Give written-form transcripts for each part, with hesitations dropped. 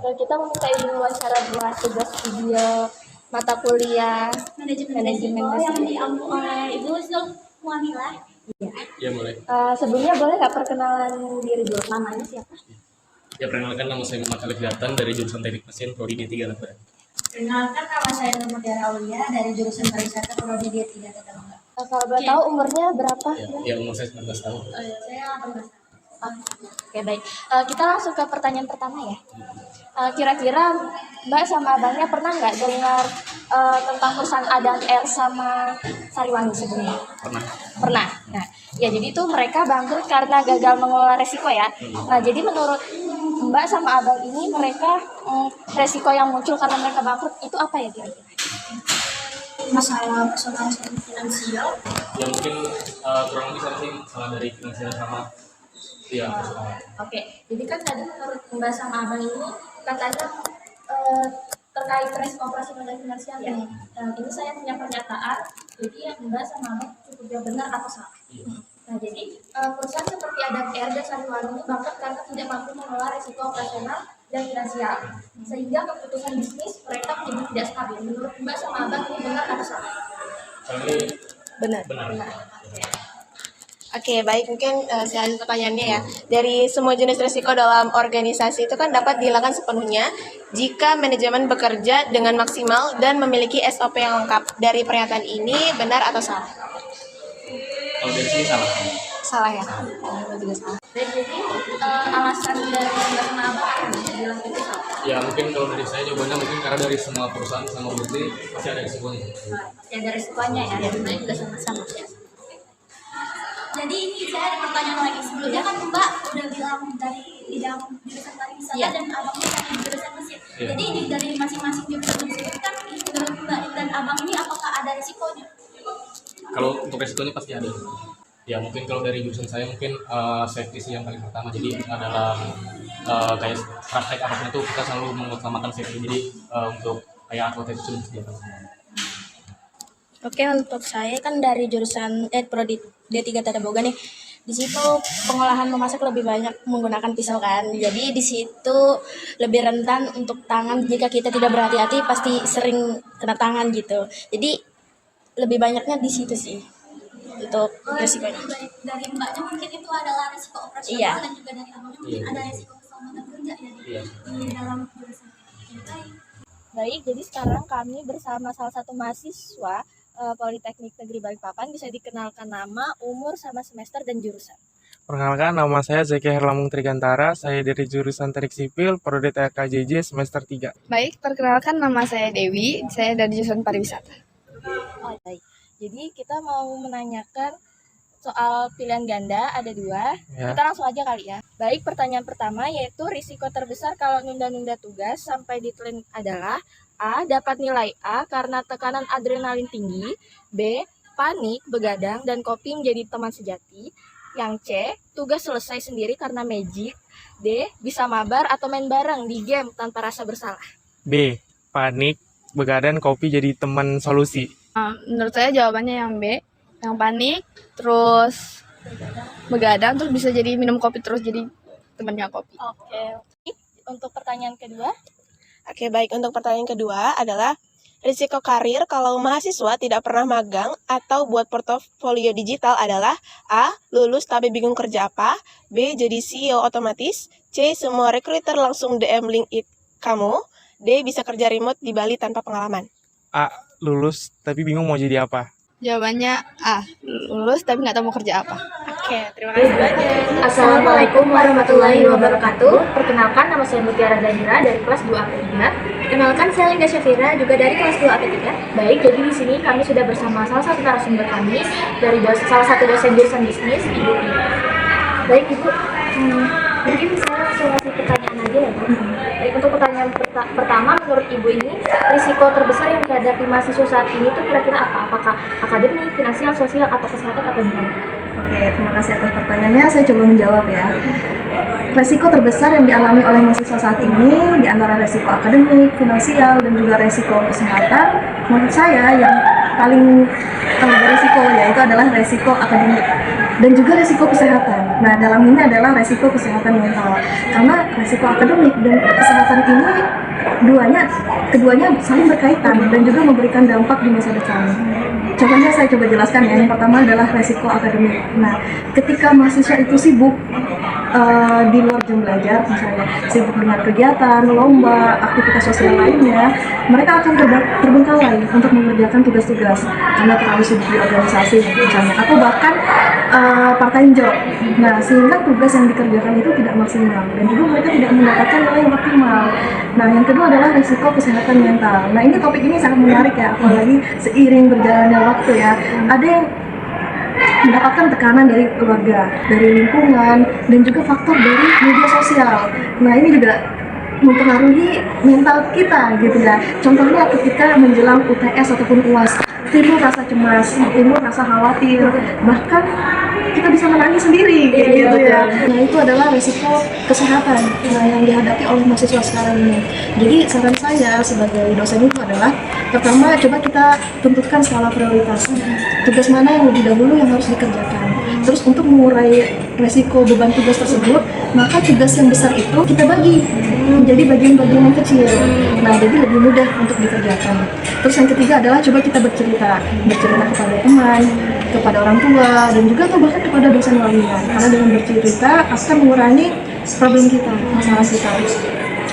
Kita meminta izin wawancara buat tugas video mata kuliah manajemen yang diambil oleh Ibu Muamilah. Iya. Ya boleh. Sebelumnya boleh nggak perkenalan diri dulu, namanya siapa? Ya perkenalkan, nama saya Muhammad Alif Gatan dari jurusan Teknik Mesin Prodi D3 Tata. Perkenalkan, nama saya Nur Mutiara Aulia dari jurusan Pariwisata Prodi D3 Tata Boga. Kalau boleh tahu umurnya berapa? Ya umur saya 19 tahun. Saya 18 tahun. Oke, baik. Kita langsung ke pertanyaan pertama ya. Kira-kira Mbak sama Abangnya pernah nggak dengar tentang perusahaan Adam Air sama Sariwangi sebelumnya? Pernah. Nah, ya jadi itu mereka bangkrut karena gagal mengelola resiko ya. Nah, jadi menurut Mbak sama Abang ini mereka resiko yang muncul karena mereka bangkrut itu apa ya kira-kira? Masalah finansial. Ya mungkin kurang lebih sama sih, salah dari finansial sama ya. Oke, jadi kan tadi menurut Mbak sama Abang ini katanya terkait resiko operasional dan finansial ya. Ini saya punya pernyataan, jadi Mbak sama Abang cukup jauh benar atau salah. Nah, jadi perusahaan seperti Adam Air dan Sariwangi ini bangkrut karena tidak mampu mengelola resiko operasional dan finansial, sehingga keputusan bisnis mereka menjadi tidak stabil. Menurut Mbak sama Abang ini benar atau salah? Benar. Oke, baik. Mungkin saya lanjut pertanyaannya ya. Dari semua jenis risiko dalam organisasi itu kan dapat dihilangkan sepenuhnya jika manajemen bekerja dengan maksimal dan memiliki SOP yang lengkap. Dari pernyataan ini benar atau salah? Kalau dari sini salah. Salah ya? Oh, juga salah. Dan jadi alasan dari Mbak sama Abang apa nih? Bilang itu salah. Ya mungkin kalau dari saya jawabannya mungkin karena dari semua perusahaan sama industri pasti ada risikonya. Ya dari risikonya ya, sebenarnya juga sama-sama ya. Jadi ini saya ada pertanyaan lagi. Sebelumnya kan Mbak udah bilang dari bidang jurusan pariwisata dan abangnya dari jurusan mesin. Jadi ini dari masing-masing jurusan mesin kan menurut Mbak dan abang ini apakah ada risikonya? Kalau untuk risikonya pasti ada. Ya mungkin kalau dari jurusan saya mungkin safety sih yang paling pertama. Jadi adalah kayak praktek apapun itu kita selalu mengutamakan safety. Jadi untuk kayak atlet itu sudah disediakan. Oke, untuk saya kan dari jurusan Prodi D3 Tata Boga nih. Di situ pengolahan memasak lebih banyak menggunakan pisau kan. Jadi di situ lebih rentan untuk tangan, jika kita tidak berhati-hati pasti sering kena tangan gitu. Jadi lebih banyaknya di situ sih untuk resikonya. Dari Mbaknya mungkin itu adalah risiko operasional dan juga dari abangnya mungkin ada risiko keselamatan kerja ya di dalam jurusan. Baik, jadi sekarang kami bersama salah satu mahasiswa Politeknik Negeri Balikpapan. Bisa dikenalkan nama, umur, sama semester dan jurusan. Perkenalkan, nama saya Zeki Herlamung Trigantara. Saya dari jurusan Teknik Sipil, Prodi TKJJ semester 3. Baik, perkenalkan nama saya Dewi. Saya dari jurusan Pariwisata. Oh, baik. Jadi kita mau menanyakan soal pilihan ganda, ada 2. Ya. Kita langsung aja kali ya. Baik, pertanyaan pertama yaitu risiko terbesar kalau nunda-nunda tugas sampai deadline adalah A. Dapat nilai A karena tekanan adrenalin tinggi. B. Panik, begadang, dan kopi menjadi teman sejati. Yang C. Tugas selesai sendiri karena magic. D. Bisa mabar atau main bareng di game tanpa rasa bersalah. B. Panik, begadang, kopi jadi teman solusi. Menurut saya jawabannya yang B, yang panik, terus begadang, terus bisa jadi minum kopi terus jadi temannya kopi. Oke. Untuk pertanyaan kedua. Oke, baik. Untuk pertanyaan kedua adalah risiko karir kalau mahasiswa tidak pernah magang atau buat portofolio digital adalah A. Lulus tapi bingung kerja apa. B. Jadi CEO otomatis. C. Semua recruiter langsung DM LinkedIn kamu. D. Bisa kerja remote di Bali tanpa pengalaman. A. Lulus tapi bingung mau jadi apa. Jawabannya A, lulus tapi nggak tahu mau kerja apa. Oke, terima kasih banyak. Assalamualaikum warahmatullahi wabarakatuh. Perkenalkan, nama saya Mutiara Zahira dari kelas 2AP3. Perkenalkan, saya Linda Syafira juga dari kelas 2 AP3. Baik, jadi di sini kami sudah bersama salah satu narasumber kami dari salah satu dosen jurusan bisnis, Ibu Ina. Baik, Ibu. Mungkin saya langsung kasih pertanyaan aja ya, Bu. Baik, untuk pertanyaan pertama, menurut Ibu ini risiko terbesar yang dihadapi mahasiswa saat ini itu kira-kira apa? Apakah akademik, finansial, sosial, atau kesehatan, atau gimana? Oke, terima kasih atas pertanyaannya. Saya coba menjawab ya. Resiko terbesar yang dialami oleh mahasiswa saat ini di antara resiko akademik, finansial, dan juga resiko kesehatan, menurut saya yang paling berisiko yaitu adalah resiko akademik. dan juga resiko kesehatan. Nah, dalam ini adalah resiko kesehatan mental. Karena resiko akademik dan kesehatan ini keduanya saling berkaitan dan juga memberikan dampak di masa depan. Contohnya saya coba jelaskan ya. Yang pertama adalah resiko akademik. Nah, ketika mahasiswa itu sibuk di luar jam belajar, misalnya sibuk dengan kegiatan, lomba, aktivitas sosial lainnya, mereka akan terbengkalai untuk mengerjakan tugas-tugas karena terlalu sibuk di organisasi misalnya, atau bahkan part-time job. Nah, sehingga tugas yang dikerjakan itu tidak maksimal dan juga mereka tidak mendapatkan nilai yang optimal. Nah, yang kedua adalah risiko kesehatan mental. Nah, ini topik ini sangat menarik ya, apalagi seiring berjalannya waktu ya. Ada yang mendapatkan tekanan dari keluarga, dari lingkungan, dan juga faktor dari media sosial. Nah, ini juga mempengaruhi mental kita gitu ya. Contohnya ketika menjelang UTS ataupun UAS, timbul rasa cemas, timbul rasa khawatir, bahkan kita bisa menangis sendiri kayak gitu ya. Nah, itu adalah risiko kesehatan yang dihadapi oleh mahasiswa sekarang ini. Jadi saran saya sebagai dosen itu adalah, pertama coba kita tentukan skala prioritas. Tugas mana yang lebih dahulu yang harus dikerjakan. Terus untuk mengurai resiko beban tugas tersebut, maka tugas yang besar itu kita bagi menjadi bagian-bagian yang kecil. Nah, jadi lebih mudah untuk dikerjakan. Terus yang ketiga adalah coba kita bercerita kepada teman, kepada orang tua, dan juga atau bahkan kepada dosen walinya. Karena dengan bercerita akan mengurangi problem kita, masalah kita.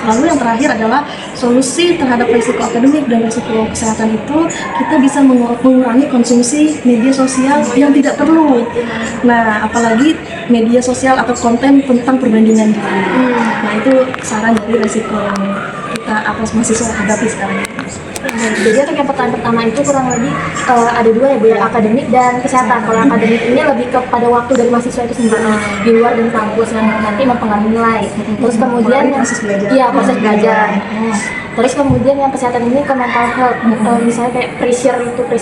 Lalu yang terakhir adalah solusi terhadap risiko akademik dan risiko kesehatan itu, kita bisa mengurangi konsumsi media sosial yang tidak perlu. Nah, apalagi media sosial atau konten tentang perbandingan diri. Nah, itu saran dari risiko yang kita mahasiswa hadapi sekarang. Jadi untuk yang pertanyaan pertama itu kurang lebih ada dua ya, Bu, akademik dan kesehatan. Kalau akademik ini lebih kepada waktu dari mahasiswa itu sendiri di luar dari kampus yang nanti mempengaruhi nilai. Terus kemudian proses belajar. Terus kemudian yang kesehatan ini ke mental health, misalnya kayak pressure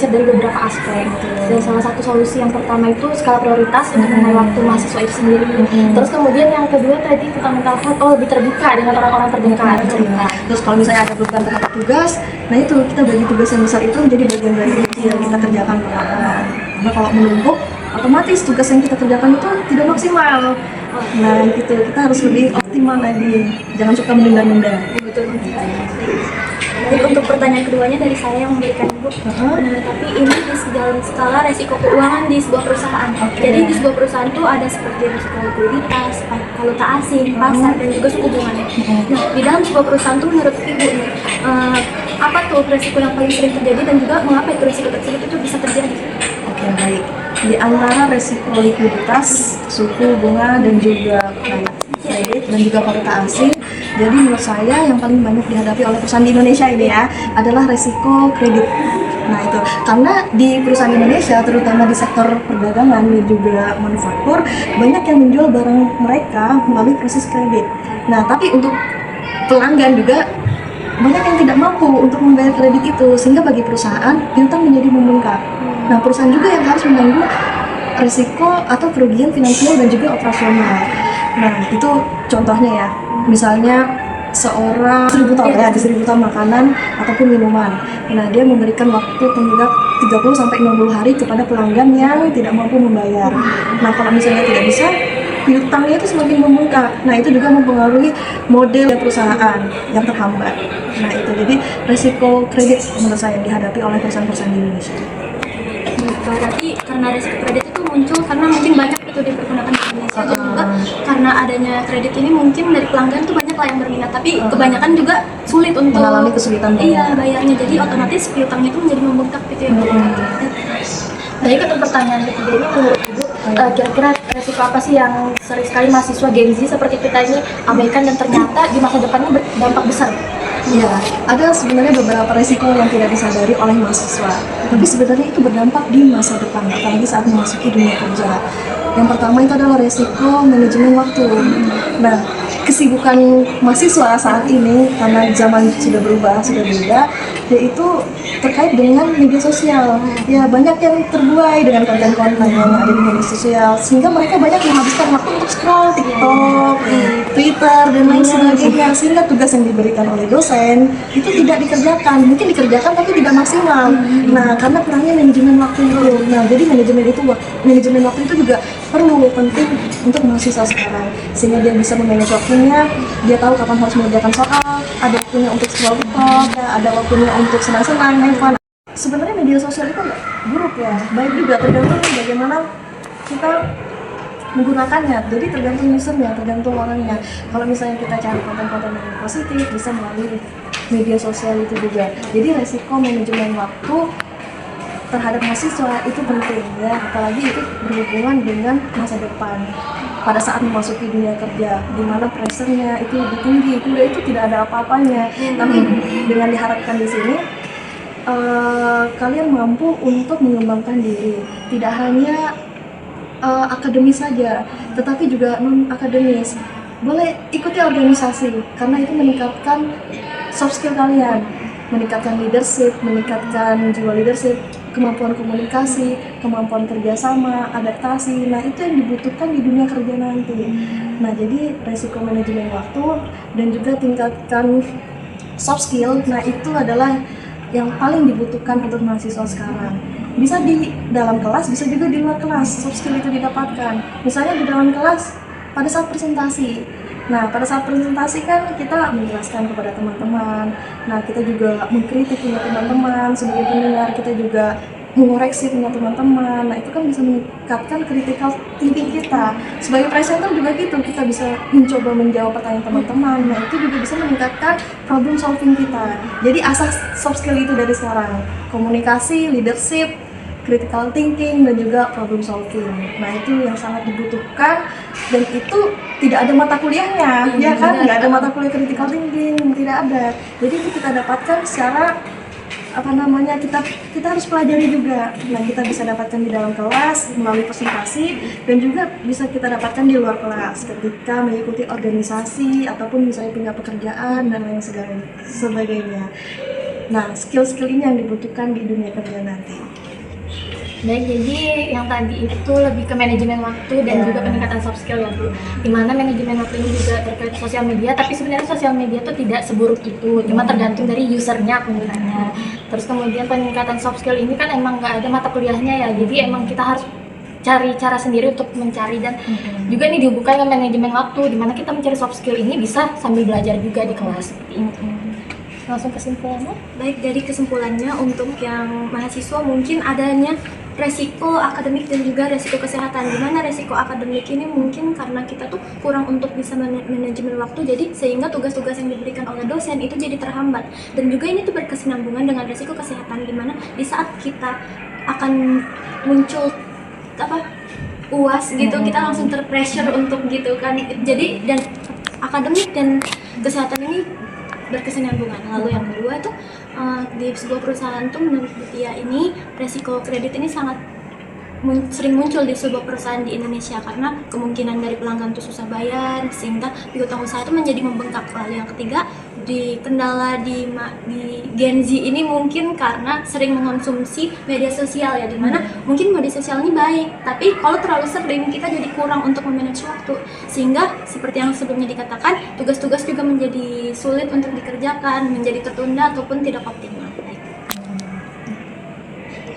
dari beberapa aspek. Dan salah satu solusi yang pertama itu skala prioritas untuk mengenai waktu mahasiswa itu sendiri. Terus kemudian yang kedua tadi tentang mental health, lebih terbuka dengan orang-orang terdekat, cerita. Terus kalau misalnya ada beban terhadap tugas, nah itu kita bagi tugas yang besar itu menjadi bagian-bagian kecil yang kita kerjakan perlahan. Karena kalau menumpuk, otomatis tugas yang kita kerjakan itu tidak maksimal. Nah, gitu, kita harus lebih optimal lagi. Jangan suka menunda-nunda. Betul. Jadi untuk pertanyaan keduanya dari saya yang memberikan Ibu. Tapi ini di dalam skala resiko keuangan di sebuah perusahaan. Jadi di sebuah perusahaan itu ada seperti resiko likuiditas, valuta asing, pasar, dan juga suku bunga. Nah, di dalam sebuah perusahaan itu menurut Ibu apa tuh resiko yang paling sering terjadi dan juga mengapa itu resiko tersebut itu bisa terjadi? Oke, baik. Di antara resiko likuiditas, suku bunga, dan juga kredit dan juga valuta asing, jadi menurut saya yang paling banyak dihadapi oleh perusahaan di Indonesia ini ya adalah resiko kredit. Nah, itu karena di perusahaan Indonesia, terutama di sektor perdagangan dan juga manufaktur, banyak yang menjual barang mereka melalui proses kredit. Nah, tapi untuk pelanggan juga banyak yang tidak mampu untuk membayar kredit itu, sehingga bagi perusahaan piutang menjadi membengkak. Nah, perusahaan juga yang harus menanggung risiko atau kerugian finansial dan juga operasional. Nah, itu contohnya ya, misalnya seorang distributor makanan ataupun minuman. Nah, dia memberikan waktu tenggak 30-60 hari kepada pelanggan yang tidak mampu membayar. Nah, kalau misalnya tidak bisa, piutangnya itu semakin membengkak. Nah, itu juga mempengaruhi model perusahaan yang terhambat. Nah, itu jadi resiko kredit menurut saya yang dihadapi oleh perusahaan-perusahaan di Indonesia. Berarti karena resiko kredit itu muncul karena mungkin banyak itu dipergunakan di Indonesia, dan juga karena adanya kredit ini mungkin dari pelanggan tuh banyak lah yang berminat, tapi kebanyakan juga sulit untuk mengalami kesulitan bayarnya, jadi otomatis piutangnya itu menjadi membengkak gitu ya. Jadi untuk pertanyaan ketiga ini menurut Ibu, kira-kira resiko apa sih yang sering sekali mahasiswa Gen Z seperti kita ini abaikan dan ternyata di masa depannya berdampak besar? Ya, ada sebenarnya beberapa resiko yang tidak disadari oleh mahasiswa, tapi sebenarnya itu berdampak di masa depan, apalagi saat memasuki dunia kerja. Yang pertama itu adalah resiko manajemen waktu. Nah, kesibukan mahasiswa saat ini karena zaman sudah berubah, sudah beda, yaitu terkait dengan media sosial. Ya, banyak yang terbuai dengan konten-konten yang ada di media sosial, sehingga mereka banyak menghabiskan waktu untuk scroll TikTok, Twitter, dan lain sebagainya, sehingga tugas yang diberikan oleh dosen itu tidak dikerjakan, mungkin dikerjakan tapi tidak maksimal. Nah, karena kurangnya manajemen waktu itu. Nah, jadi manajemen waktu itu juga penting untuk mahasiswa sekarang, sehingga dia bisa memanage waktunya, dia tahu kapan harus mengerjakan soal, ada waktunya untuk scroll TikTok, ada waktunya untuk senang-senang, have fun. Sebenarnya media sosial itu nggak buruk ya, baik juga, tergantung bagaimana kita menggunakannya. Jadi tergantung usernya, tergantung orangnya. Kalau misalnya kita cari konten-konten yang positif, bisa melalui media sosial itu juga. Jadi resiko manajemen waktu terhadap mahasiswa itu penting ya, apalagi itu berhubungan dengan masa depan pada saat memasuki dunia kerja, di mana pressure-nya itu lebih tinggi. Kuliah itu tidak ada apa-apanya, tapi dengan diharapkan di sini kalian mampu untuk mengembangkan diri, tidak hanya akademis saja, tetapi juga non akademis. Boleh ikuti organisasi karena itu meningkatkan soft skill kalian, meningkatkan leadership, meningkatkan jiwa leadership, kemampuan komunikasi, kemampuan kerjasama, adaptasi. Nah, itu yang dibutuhkan di dunia kerja nanti. Nah, jadi resiko manajemen waktu dan juga tingkatkan soft skill, nah itu adalah yang paling dibutuhkan untuk mahasiswa sekarang. Bisa di dalam kelas, bisa juga di luar kelas, soft skill itu didapatkan. Misalnya di dalam kelas, pada saat presentasi. Nah, pada saat presentasi kan kita menjelaskan kepada teman-teman. Nah, kita juga mengkritik punya teman-teman, sebagai pendengar kita juga mengoreksi punya teman-teman. Nah, itu kan bisa meningkatkan critical thinking kita. Sebagai presenter juga gitu, kita bisa mencoba menjawab pertanyaan teman-teman. Nah, itu juga bisa meningkatkan problem solving kita. Jadi asas soft skill itu dari sekarang. Komunikasi, leadership, critical thinking, dan juga problem solving. Nah, itu yang sangat dibutuhkan, dan itu tidak ada mata kuliahnya, ya kan? Nggak ada mata kuliah critical thinking, tidak ada. Jadi itu kita dapatkan secara kita harus pelajari juga. Nah, kita bisa dapatkan di dalam kelas melalui presentasi, dan juga bisa kita dapatkan di luar kelas ketika mengikuti organisasi ataupun misalnya punya pekerjaan dan lain sebagainya. Nah, skill-skill ini yang dibutuhkan di dunia kerja nanti. Baik, jadi yang tadi itu lebih ke manajemen waktu dan juga peningkatan soft skill ya Bu. Dimana manajemen waktu ini juga terkait sosial media, tapi sebenarnya sosial media itu tidak seburuk itu, cuma tergantung dari usernya, penggunanya. Terus kemudian peningkatan soft skill ini kan emang nggak ada mata kuliahnya ya, jadi emang kita harus cari cara sendiri untuk mencari, dan juga ini dihubungkan dengan manajemen waktu, dimana kita mencari soft skill ini bisa sambil belajar juga di kelas seperti itu. Langsung kesimpulannya? Baik, dari kesimpulannya untuk yang mahasiswa mungkin adanya resiko akademik dan juga resiko kesehatan. Dimana resiko akademik ini mungkin karena kita tuh kurang untuk bisa manajemen waktu, jadi sehingga tugas-tugas yang diberikan oleh dosen itu jadi terhambat. Dan juga ini tuh berkesinambungan dengan resiko kesehatan, dimana di saat kita akan muncul UAS gitu, kita langsung terpressure untuk gitu kan. Jadi dan akademik dan kesehatan ini berkesinambungan. Lalu yang kedua itu di sebuah perusahaan tuh menurut Butia ini resiko kredit ini sangat sering muncul di sebuah perusahaan di Indonesia, karena kemungkinan dari pelanggan tuh susah bayar sehingga piutang usaha itu menjadi membengkak. Lalu yang ketiga, di kendala di Gen Z ini mungkin karena sering mengonsumsi media sosial ya, dimana mungkin media sosial ini baik, tapi kalau terlalu sering kita jadi kurang untuk memanage waktu, sehingga seperti yang sebelumnya dikatakan, tugas-tugas juga menjadi sulit untuk dikerjakan, menjadi tertunda ataupun tidak optimal.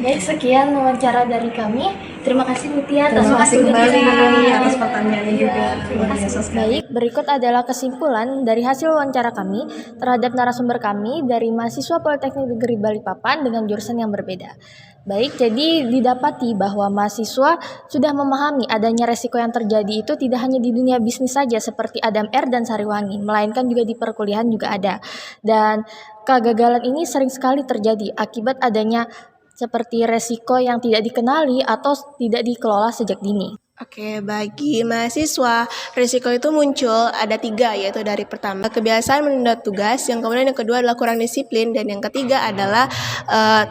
Baik, sekian wawancara dari kami. Terima kasih Mutia atas Terima kasih kembali waktunya. atas pertanyaannya juga. Terima kasih. Baik, berikut adalah kesimpulan dari hasil wawancara kami terhadap narasumber kami dari mahasiswa Politeknik Negeri Balikpapan dengan jurusan yang berbeda. Baik, jadi didapati bahwa mahasiswa sudah memahami adanya resiko yang terjadi itu tidak hanya di dunia bisnis saja seperti Adam R dan Sariwangi, melainkan juga di perkuliahan juga ada. Dan kegagalan ini sering sekali terjadi akibat adanya seperti resiko yang tidak dikenali atau tidak dikelola sejak dini. Oke, bagi mahasiswa, risiko itu muncul ada 3, yaitu dari pertama, kebiasaan menunda tugas, yang kemudian yang kedua adalah kurang disiplin, dan yang ketiga adalah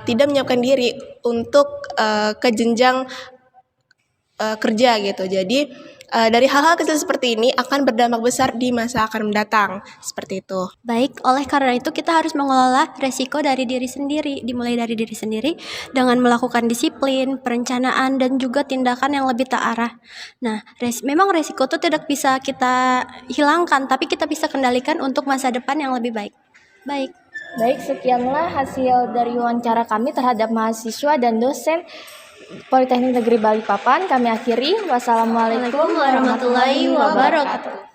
tidak menyiapkan diri untuk ke jenjang kerja gitu. Jadi dari hal-hal kecil seperti ini akan berdampak besar di masa akan mendatang, seperti itu. Baik, oleh karena itu kita harus mengelola resiko dari diri sendiri, dimulai dari diri sendiri dengan melakukan disiplin, perencanaan, dan juga tindakan yang lebih terarah. Nah, memang resiko itu tidak bisa kita hilangkan, tapi kita bisa kendalikan untuk masa depan yang lebih baik. Baik, sekianlah hasil dari wawancara kami terhadap mahasiswa dan dosen Politeknik Negeri Balikpapan kami akhiri. Wassalamualaikum warahmatullahi wabarakatuh.